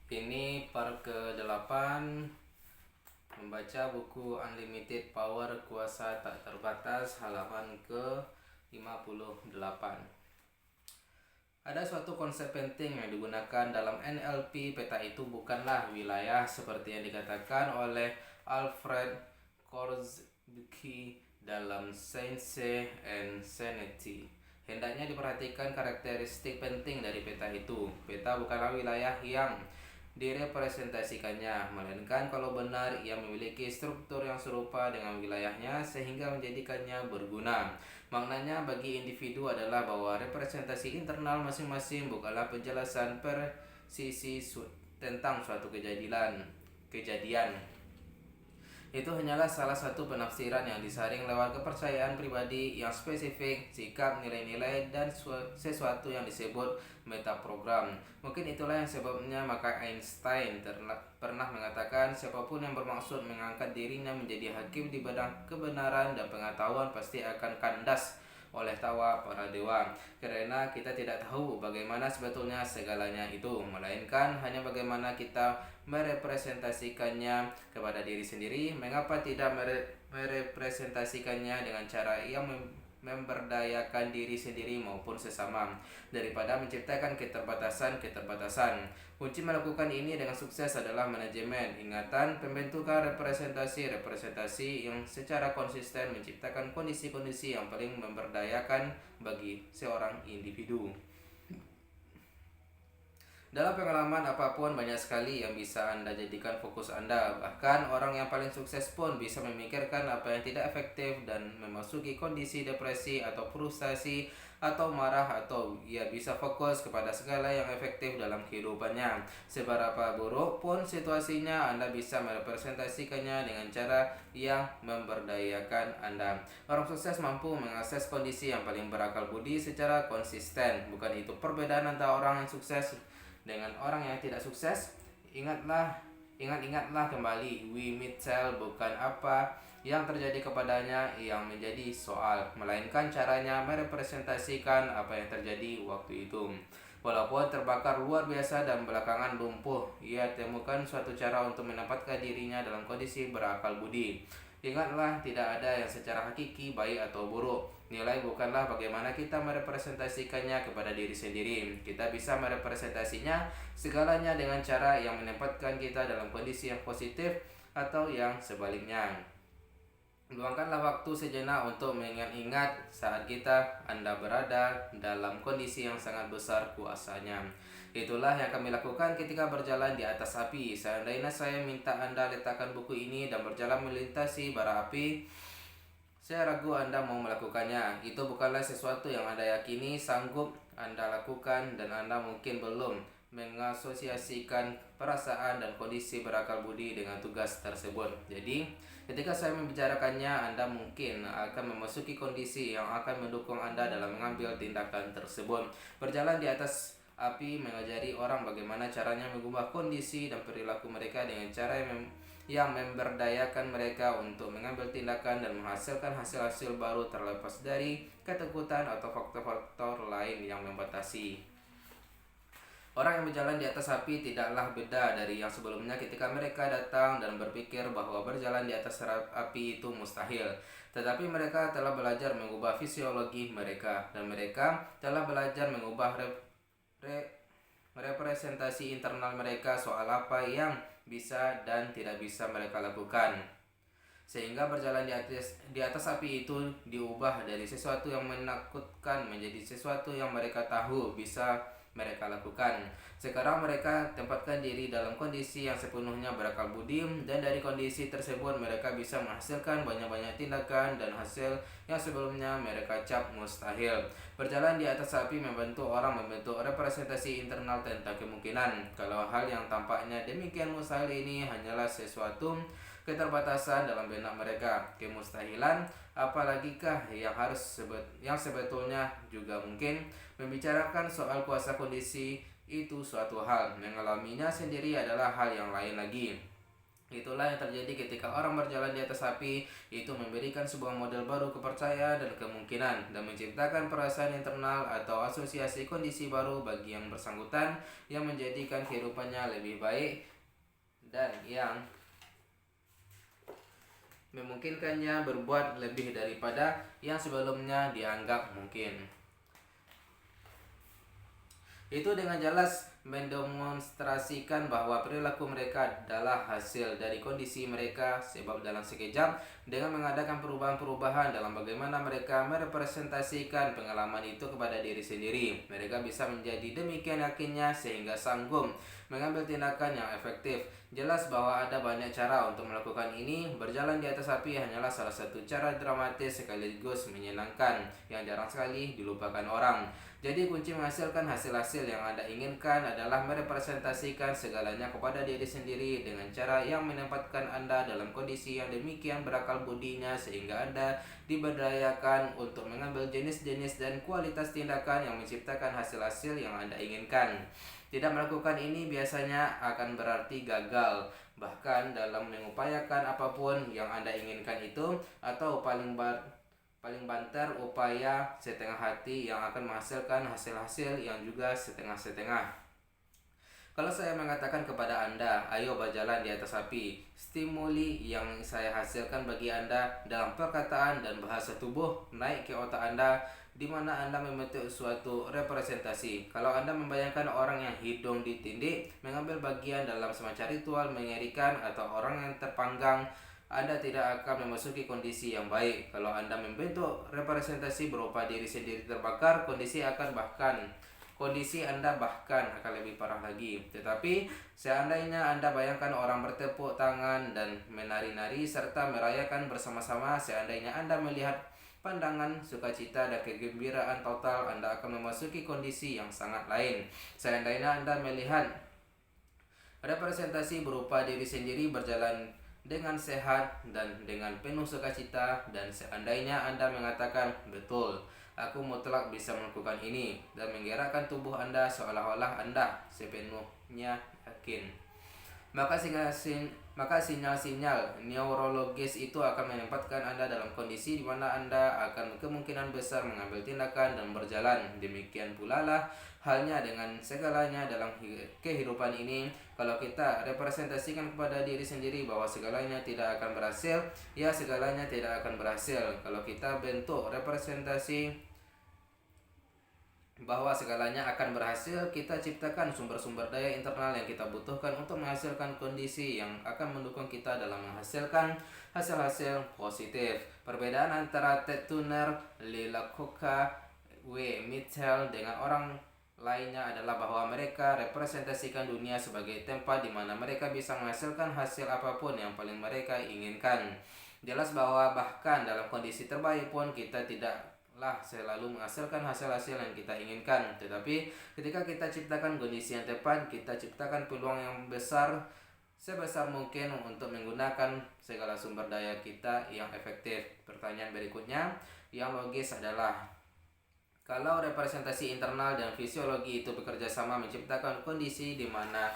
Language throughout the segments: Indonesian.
Ini part ke-8 membaca buku Unlimited Power Kuasa Tak Terbatas halaman ke-58. Ada suatu konsep penting yang digunakan dalam NLP. Peta itu bukanlah wilayah seperti yang dikatakan oleh Alfred Korzybski dalam Science and Sanity. Hendaknya diperhatikan karakteristik penting dari peta itu. Peta bukanlah wilayah yang direpresentasikannya, melainkan kalau benar ia memiliki struktur yang serupa dengan wilayahnya sehingga menjadikannya berguna. Maknanya bagi individu adalah bahwa representasi internal masing-masing bukanlah penjelasan persisi tentang suatu kejadian. Itu hanyalah salah satu penafsiran yang disaring lewat kepercayaan pribadi yang spesifik, sikap, nilai-nilai, dan sesuatu yang disebut metaprogram. Mungkin itulah yang sebabnya maka Einstein pernah mengatakan siapapun yang bermaksud mengangkat dirinya menjadi hakim di bidang kebenaran dan pengetahuan pasti akan kandas oleh tawa para dewa, karena kita tidak tahu bagaimana sebetulnya segalanya itu, melainkan hanya bagaimana kita merepresentasikannya kepada diri sendiri. Mengapa tidak merepresentasikannya dengan cara yang memberdayakan diri sendiri maupun sesama, daripada menciptakan keterbatasan. Kunci melakukan ini dengan sukses adalah manajemen ingatan, pembentukan representasi yang secara konsisten menciptakan kondisi-kondisi yang paling memberdayakan bagi seorang individu. Dalam pengalaman apapun, banyak sekali yang bisa Anda jadikan fokus Anda. Bahkan orang yang paling sukses pun bisa memikirkan apa yang tidak efektif dan memasuki kondisi depresi atau frustasi atau marah, atau ia bisa fokus kepada segala yang efektif dalam kehidupannya. Seberapa buruk pun situasinya, Anda bisa merepresentasikannya dengan cara yang memberdayakan Anda. Orang sukses mampu mengakses kondisi yang paling berakal budi secara konsisten. Bukan itu perbedaan antara orang yang sukses dengan orang yang tidak sukses. Ingatlah kembali, Wee Mitchell, bukan apa yang terjadi kepadanya yang menjadi soal, melainkan caranya merepresentasikan apa yang terjadi waktu itu. Walaupun terbakar luar biasa dan belakangan lumpuh, ia temukan suatu cara untuk menempatkan dirinya dalam kondisi berakal budi. Ingatlah, tidak ada yang secara hakiki baik atau buruk. Nilai bukanlah bagaimana kita merepresentasikannya kepada diri sendiri. Kita bisa merepresentasinya segalanya dengan cara yang menempatkan kita dalam kondisi yang positif atau yang sebaliknya. Luangkanlah waktu sejenak untuk mengingat-ingat saat Anda berada dalam kondisi yang sangat besar kuasanya. Itulah yang kami lakukan ketika berjalan di atas api. Seandainya saya minta Anda letakkan buku ini dan berjalan melintasi bara api, saya ragu Anda mau melakukannya. Itu bukanlah sesuatu yang Anda yakini sanggup Anda lakukan, dan Anda mungkin belum mengasosiasikan perasaan dan kondisi berakal budi dengan tugas tersebut. Jadi, ketika saya membicarakannya, Anda mungkin akan memasuki kondisi yang akan mendukung Anda dalam mengambil tindakan tersebut. Berjalan di atas api mengajari orang bagaimana caranya mengubah kondisi dan perilaku mereka dengan cara yang memberdayakan mereka untuk mengambil tindakan dan menghasilkan hasil-hasil baru terlepas dari ketakutan atau faktor-faktor lain yang membatasi. Orang yang berjalan di atas api tidaklah beda dari yang sebelumnya ketika mereka datang dan berpikir bahwa berjalan di atas api itu mustahil. Tetapi mereka telah belajar mengubah fisiologi mereka, dan mereka telah belajar mengubah representasi internal mereka soal apa yang bisa dan tidak bisa mereka lakukan. Sehingga berjalan di atas api itu diubah dari sesuatu yang menakutkan menjadi sesuatu yang mereka tahu bisa mereka lakukan. Sekarang mereka tempatkan diri dalam kondisi yang sepenuhnya berakal budi, dan dari kondisi tersebut mereka bisa menghasilkan banyak-banyak tindakan dan hasil yang sebelumnya mereka cap mustahil. Berjalan di atas api membantu orang membentuk representasi internal tentang kemungkinan kalau hal yang tampaknya demikian mustahil ini hanyalah sesuatu keterbatasan dalam benak mereka. Kemustahilan apalagikah yang sebetulnya juga mungkin. Membicarakan soal kuasa kondisi itu suatu hal, mengalaminya sendiri adalah hal yang lain lagi. Itulah yang terjadi ketika orang berjalan di atas api, itu memberikan sebuah model baru kepercayaan dan kemungkinan, dan menciptakan perasaan internal atau asosiasi kondisi baru bagi yang bersangkutan, yang menjadikan kehidupannya lebih baik dan yang memungkinkannya berbuat lebih daripada yang sebelumnya dianggap mungkin. Itu dengan jelas mendemonstrasikan bahwa perilaku mereka adalah hasil dari kondisi mereka, sebab dalam sekejap dengan mengadakan perubahan-perubahan dalam bagaimana mereka merepresentasikan pengalaman itu kepada diri sendiri, mereka bisa menjadi demikian yakinnya sehingga sanggup mengambil tindakan yang efektif. Jelas bahwa ada banyak cara untuk melakukan ini. Berjalan di atas api hanyalah salah satu cara dramatis sekaligus menyenangkan yang jarang sekali dilupakan orang. Jadi kunci menghasilkan hasil-hasil yang Anda inginkan adalah merepresentasikan segalanya kepada diri sendiri dengan cara yang menempatkan Anda dalam kondisi yang demikian berakal budinya sehingga Anda diberdayakan untuk mengambil jenis-jenis dan kualitas tindakan yang menciptakan hasil-hasil yang Anda inginkan. Tidak melakukan ini biasanya akan berarti gagal, bahkan dalam mengupayakan apapun yang Anda inginkan itu, atau paling banter upaya setengah hati yang akan menghasilkan hasil-hasil yang juga setengah-setengah. Kalau saya mengatakan kepada Anda, ayo berjalan di atas api, stimuli yang saya hasilkan bagi Anda dalam perkataan dan bahasa tubuh naik ke otak Anda, di mana Anda membentuk suatu representasi. Kalau Anda membayangkan orang yang hidung ditindik, mengambil bagian dalam semacam ritual mengerikan, atau orang yang terpanggang, Anda tidak akan memasuki kondisi yang baik. Kalau Anda membentuk representasi berupa diri sendiri terbakar, kondisi Anda bahkan akan lebih parah lagi. Tetapi seandainya Anda bayangkan orang bertepuk tangan dan menari-nari serta merayakan bersama-sama, seandainya Anda melihat pandangan sukacita dan kegembiraan total, Anda akan memasuki kondisi yang sangat lain. Seandainya Anda melihat representasi berupa diri sendiri berjalan dengan sehat dan dengan penuh sukacita, dan seandainya Anda mengatakan, betul, aku mutlak bisa melakukan ini, dan menggerakkan tubuh Anda seolah-olah Anda sepenuhnya yakin, maka sinyal-sinyal neurologis itu akan menempatkan Anda dalam kondisi di mana Anda akan kemungkinan besar mengambil tindakan dan berjalan. Demikian pula lah halnya dengan segalanya dalam kehidupan ini. Kalau kita representasikan kepada diri sendiri bahwa segalanya tidak akan berhasil, ya segalanya tidak akan berhasil. Kalau kita bentuk representasi bahwa segalanya akan berhasil, kita ciptakan sumber-sumber daya internal yang kita butuhkan untuk menghasilkan kondisi yang akan mendukung kita dalam menghasilkan hasil-hasil positif. Perbedaan antara Ted Turner, Lila Koka, W. Mitchell dengan orang lainnya adalah bahwa mereka representasikan dunia sebagai tempat di mana mereka bisa menghasilkan hasil apapun yang paling mereka inginkan. Jelas bahwa bahkan dalam kondisi terbaik pun kita tidak selalu menghasilkan hasil-hasil yang kita inginkan. Tetapi ketika kita ciptakan kondisi yang tepat, kita ciptakan peluang yang besar sebesar mungkin untuk menggunakan segala sumber daya kita yang efektif. Pertanyaan berikutnya yang logis adalah, kalau representasi internal dan fisiologi itu bekerja sama menciptakan kondisi di mana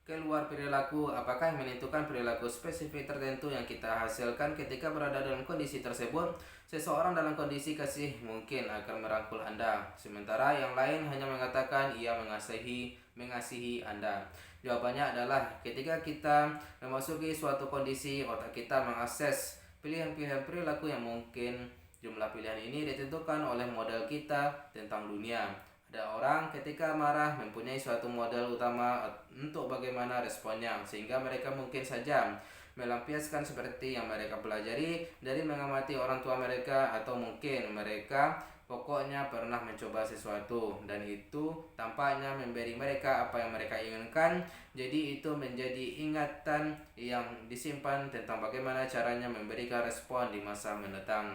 keluar perilaku, apakah yang menentukan perilaku spesifik tertentu yang kita hasilkan ketika berada dalam kondisi tersebut? Seseorang dalam kondisi kasih mungkin akan merangkul Anda, sementara yang lain hanya mengatakan ia mengasihi Anda. Jawabannya adalah, ketika kita memasuki suatu kondisi, otak kita mengakses pilihan-pilihan perilaku yang mungkin. Jumlah pilihan ini ditentukan oleh model kita tentang dunia. Ada orang ketika marah mempunyai suatu model utama untuk bagaimana responnya, sehingga mereka mungkin saja melampiaskan seperti yang mereka pelajari dari mengamati orang tua mereka, atau mungkin mereka pokoknya pernah mencoba sesuatu dan itu tampaknya memberi mereka apa yang mereka inginkan. Jadi itu menjadi ingatan yang disimpan tentang bagaimana caranya memberikan respon di masa mendatang.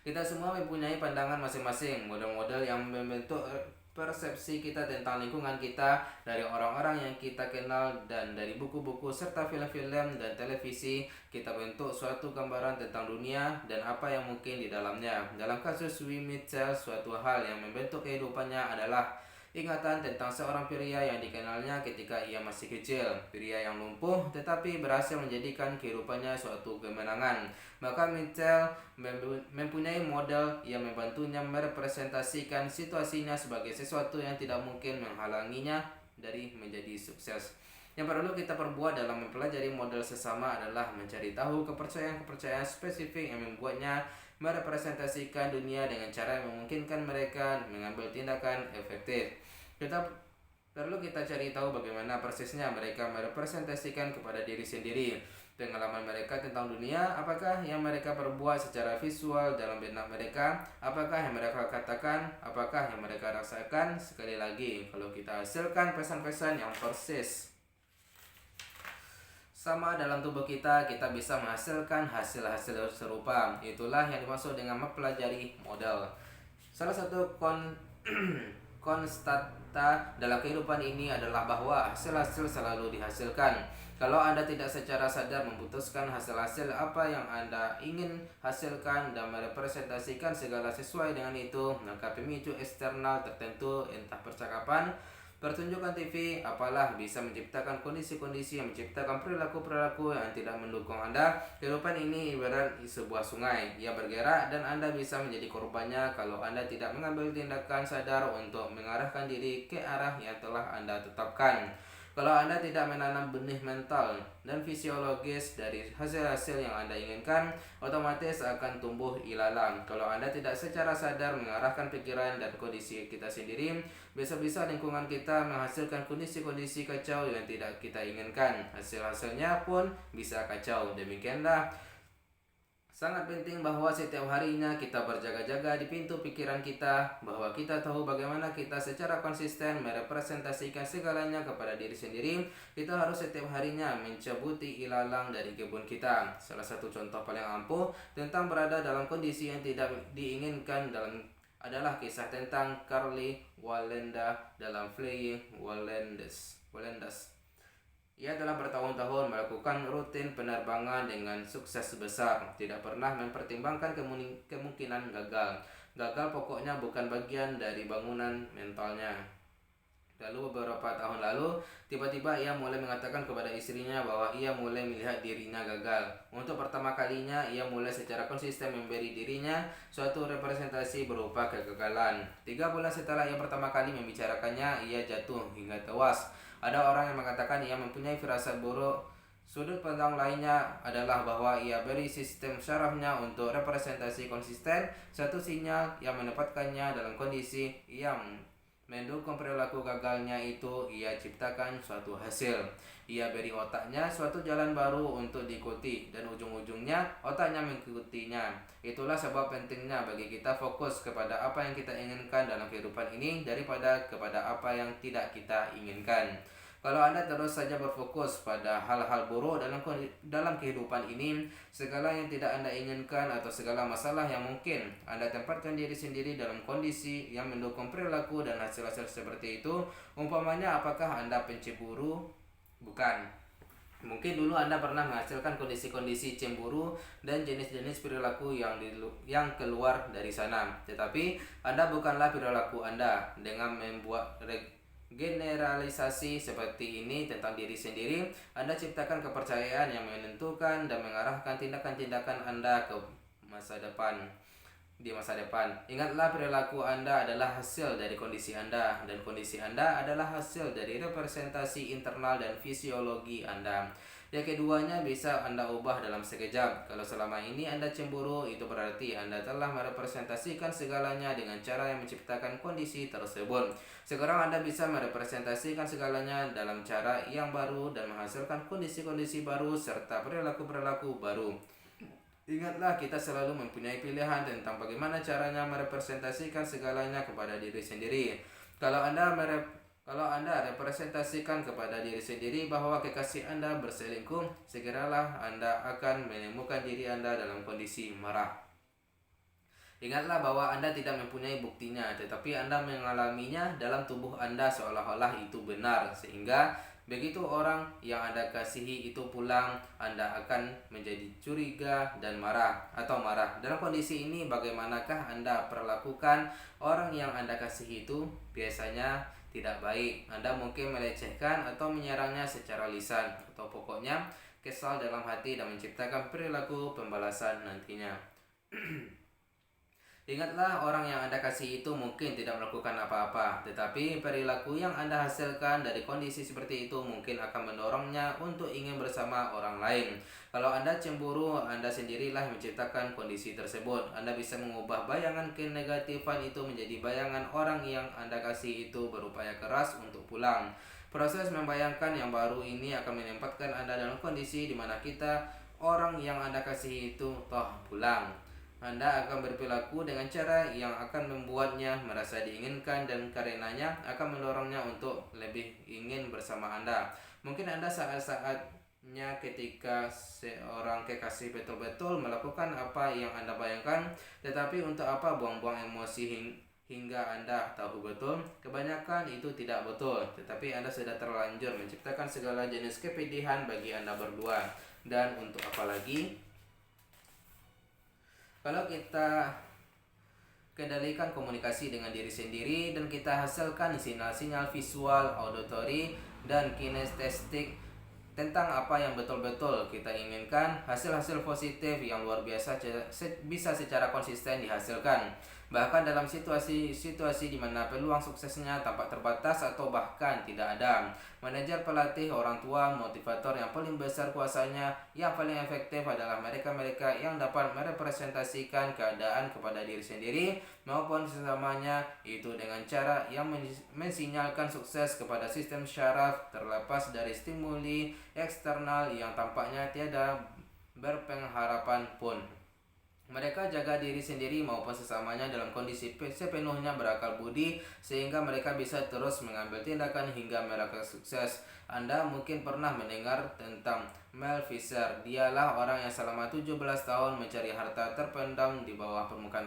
Kita semua mempunyai pandangan masing-masing, model-model yang membentuk persepsi kita tentang lingkungan kita, dari orang-orang yang kita kenal dan dari buku-buku serta film-film dan televisi. Kita bentuk suatu gambaran tentang dunia dan apa yang mungkin di dalamnya. Dalam kasus W. Mitchell, suatu hal yang membentuk kehidupannya adalah ingatan tentang seorang pria yang dikenalnya ketika ia masih kecil. Pria yang lumpuh tetapi berhasil menjadikan kehidupannya suatu kemenangan. Maka Mitchell mempunyai model yang membantunya merepresentasikan situasinya sebagai sesuatu yang tidak mungkin menghalanginya dari menjadi sukses. Yang perlu kita perbuat dalam mempelajari model sesama adalah mencari tahu kepercayaan-kepercayaan spesifik yang membuatnya merepresentasikan dunia dengan cara yang memungkinkan mereka mengambil tindakan efektif. Perlu kita cari tahu bagaimana persisnya mereka merepresentasikan kepada diri sendiri. Pengalaman mereka tentang dunia, apakah yang mereka perbuat secara visual dalam benak mereka, apakah yang mereka katakan, apakah yang mereka rasakan. Sekali lagi, kalau kita hasilkan pesan-pesan yang persis sama dalam tubuh kita bisa menghasilkan hasil-hasil serupa. Itulah yang dimaksud dengan mempelajari model. Salah satu konstanta dalam kehidupan ini adalah bahwa hasil-hasil selalu dihasilkan. Kalau Anda tidak secara sadar memutuskan hasil-hasil apa yang Anda ingin hasilkan dan merepresentasikan segala sesuai dengan itu, maka pemicu eksternal tertentu, entah percakapan, pertunjukan TV, apalah, bisa menciptakan kondisi-kondisi yang menciptakan perilaku-perilaku yang tidak mendukung Anda. Kehidupan ini ibarat sebuah sungai. Ia bergerak dan Anda bisa menjadi korbannya kalau Anda tidak mengambil tindakan sadar untuk mengarahkan diri ke arah yang telah Anda tetapkan. Kalau Anda tidak menanam benih mental dan fisiologis dari hasil-hasil yang Anda inginkan, otomatis akan tumbuh ilalang. Kalau Anda tidak secara sadar mengarahkan pikiran dan kondisi kita sendiri, bisa-bisa lingkungan kita menghasilkan kondisi-kondisi kacau yang tidak kita inginkan. Hasil-hasilnya pun bisa kacau. Demikianlah, sangat penting bahwa setiap harinya kita berjaga-jaga di pintu pikiran kita, bahwa kita tahu bagaimana kita secara konsisten merepresentasikan segalanya kepada diri sendiri. Kita harus setiap harinya mencabuti ilalang dari kebun kita. Salah satu contoh paling ampuh tentang berada dalam kondisi yang tidak diinginkan adalah kisah tentang Carly Walenda dalam Flying Wallendas. Ia telah bertahun-tahun melakukan rutin penerbangan dengan sukses besar, tidak pernah mempertimbangkan kemungkinan gagal. Gagal pokoknya bukan bagian dari bangunan mentalnya. Lalu beberapa tahun lalu, tiba-tiba ia mulai mengatakan kepada istrinya bahwa ia mulai melihat dirinya gagal. Untuk pertama kalinya, ia mulai secara konsisten memberi dirinya suatu representasi berupa kegagalan. 3 bulan setelah ia pertama kali membicarakannya, ia jatuh hingga tewas. Ada orang yang mengatakan ia mempunyai firasat buruk. Sudut pandang lainnya adalah bahwa ia beri sistem syarafnya untuk representasi konsisten, satu sinyal yang menempatkannya dalam kondisi yang mendukung perilaku gagalnya itu. Ia ciptakan suatu hasil. Ia beri otaknya suatu jalan baru untuk diikuti, dan ujung-ujungnya otaknya mengikutinya. Itulah sebab pentingnya bagi kita fokus kepada apa yang kita inginkan dalam kehidupan ini daripada kepada apa yang tidak kita inginkan. Kalau Anda terus saja berfokus pada hal-hal buruk dalam kehidupan ini, segala yang tidak Anda inginkan atau segala masalah yang mungkin Anda tempatkan diri sendiri dalam kondisi yang mendukung perilaku dan hasil-hasil seperti itu, umpamanya apakah Anda pencemburu? Bukan. Mungkin dulu Anda pernah menghasilkan kondisi-kondisi cemburu dan jenis-jenis perilaku yang keluar dari sana. Tetapi Anda bukanlah perilaku Anda. Dengan membuat generalisasi seperti ini tentang diri sendiri, Anda ciptakan kepercayaan yang menentukan dan mengarahkan tindakan-tindakan Anda ke masa depan. Di masa depan, ingatlah perilaku Anda adalah hasil dari kondisi Anda, dan kondisi Anda adalah hasil dari representasi internal dan fisiologi Anda. Yang keduanya bisa Anda ubah dalam sekejap. Kalau selama ini Anda cemburu, itu berarti Anda telah merepresentasikan segalanya dengan cara yang menciptakan kondisi tersebut. Sekarang Anda bisa merepresentasikan segalanya dalam cara yang baru dan menghasilkan kondisi-kondisi baru serta perilaku-perilaku baru. Ingatlah, kita selalu mempunyai pilihan tentang bagaimana caranya merepresentasikan segalanya kepada diri sendiri. Kalau Anda representasikan kepada diri sendiri bahwa kekasih Anda berselingkuh, segeralah Anda akan menemukan diri Anda dalam kondisi marah. Ingatlah bahwa Anda tidak mempunyai buktinya, tetapi Anda mengalaminya dalam tubuh Anda seolah-olah itu benar, sehingga begitu orang yang Anda kasihi itu pulang, Anda akan menjadi curiga dan marah. Dalam kondisi ini, bagaimanakah Anda perlakukan orang yang Anda kasihi itu? Biasanya tidak baik. Anda mungkin melecehkan atau menyerangnya secara lisan, atau pokoknya kesal dalam hati dan menciptakan perilaku pembalasan nantinya. Ingatlah, orang yang Anda kasih itu mungkin tidak melakukan apa-apa, tetapi perilaku yang Anda hasilkan dari kondisi seperti itu mungkin akan mendorongnya untuk ingin bersama orang lain. Kalau Anda cemburu, Anda sendirilah yang menciptakan kondisi tersebut. Anda bisa mengubah bayangan kenegatifan itu menjadi bayangan orang yang Anda kasih itu berupaya keras untuk pulang. Proses membayangkan yang baru ini akan menempatkan Anda dalam kondisi di mana orang yang Anda kasih itu toh pulang. Anda akan berperilaku dengan cara yang akan membuatnya merasa diinginkan dan karenanya akan mendorongnya untuk lebih ingin bersama Anda. Mungkin Anda saat-saatnya ketika seorang kekasih betul-betul melakukan apa yang Anda bayangkan, tetapi untuk apa buang-buang emosi hingga Anda tahu betul kebanyakan itu tidak betul, tetapi Anda sudah terlanjur menciptakan segala jenis kepedihan bagi Anda berdua. Dan untuk apa lagi? Kalau kita kendalikan komunikasi dengan diri sendiri dan kita hasilkan sinyal-sinyal visual, auditory, dan kinestetik tentang apa yang betul-betul kita inginkan, hasil-hasil positif yang luar biasa bisa secara konsisten dihasilkan. Bahkan dalam situasi di mana peluang suksesnya tampak terbatas atau bahkan tidak ada. Manajer, pelatih, orang tua, motivator yang paling besar kuasanya, yang paling efektif adalah mereka-mereka yang dapat merepresentasikan keadaan kepada diri sendiri maupun sesamanya, itu dengan cara yang mensinyalkan sukses kepada sistem syaraf terlepas dari stimuli eksternal yang tampaknya tiada berpengharapan pun. Mereka jaga diri sendiri maupun sesamanya dalam kondisi sepenuhnya berakal budi sehingga mereka bisa terus mengambil tindakan hingga meraih sukses. Anda mungkin pernah mendengar tentang Mel Fisher. Dialah orang yang selama 17 tahun mencari harta terpendam di bawah permukaan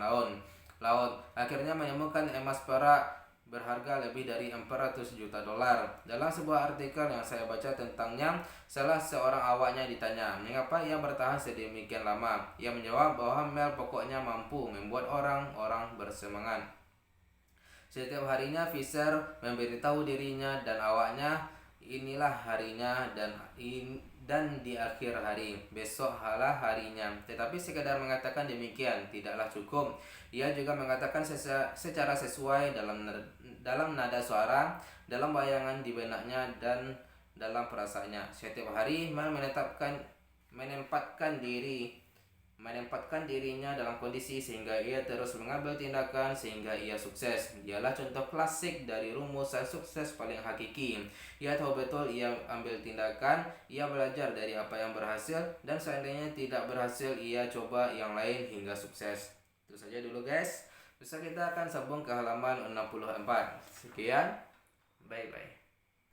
laut. Akhirnya menemukan emas perak berharga lebih dari 400 juta dolar. Dalam sebuah artikel yang saya baca tentangnya, salah seorang awaknya ditanya mengapa ia bertahan sedemikian lama. Ia menjawab bahwa Mel pokoknya mampu membuat orang-orang bersemangat. Setiap harinya Fisher memberitahu dirinya dan awaknya, inilah harinya dan di akhir hari, besok halah harinya. Tetapi sekadar mengatakan demikian tidaklah cukup. Ia juga mengatakan secara sesuai dalam nada suara, dalam bayangan di benaknya dan dalam perasaannya. Setiap hari Mel menempatkan dirinya dalam kondisi sehingga ia terus mengambil tindakan sehingga ia sukses. Dialah contoh klasik dari rumusan sukses paling hakiki. Ia tahu betul ia ambil tindakan, ia belajar dari apa yang berhasil, dan seandainya tidak berhasil ia coba yang lain hingga sukses. Itu saja dulu guys. Besok kita akan sambung ke halaman 64. Sekian. Bye bye.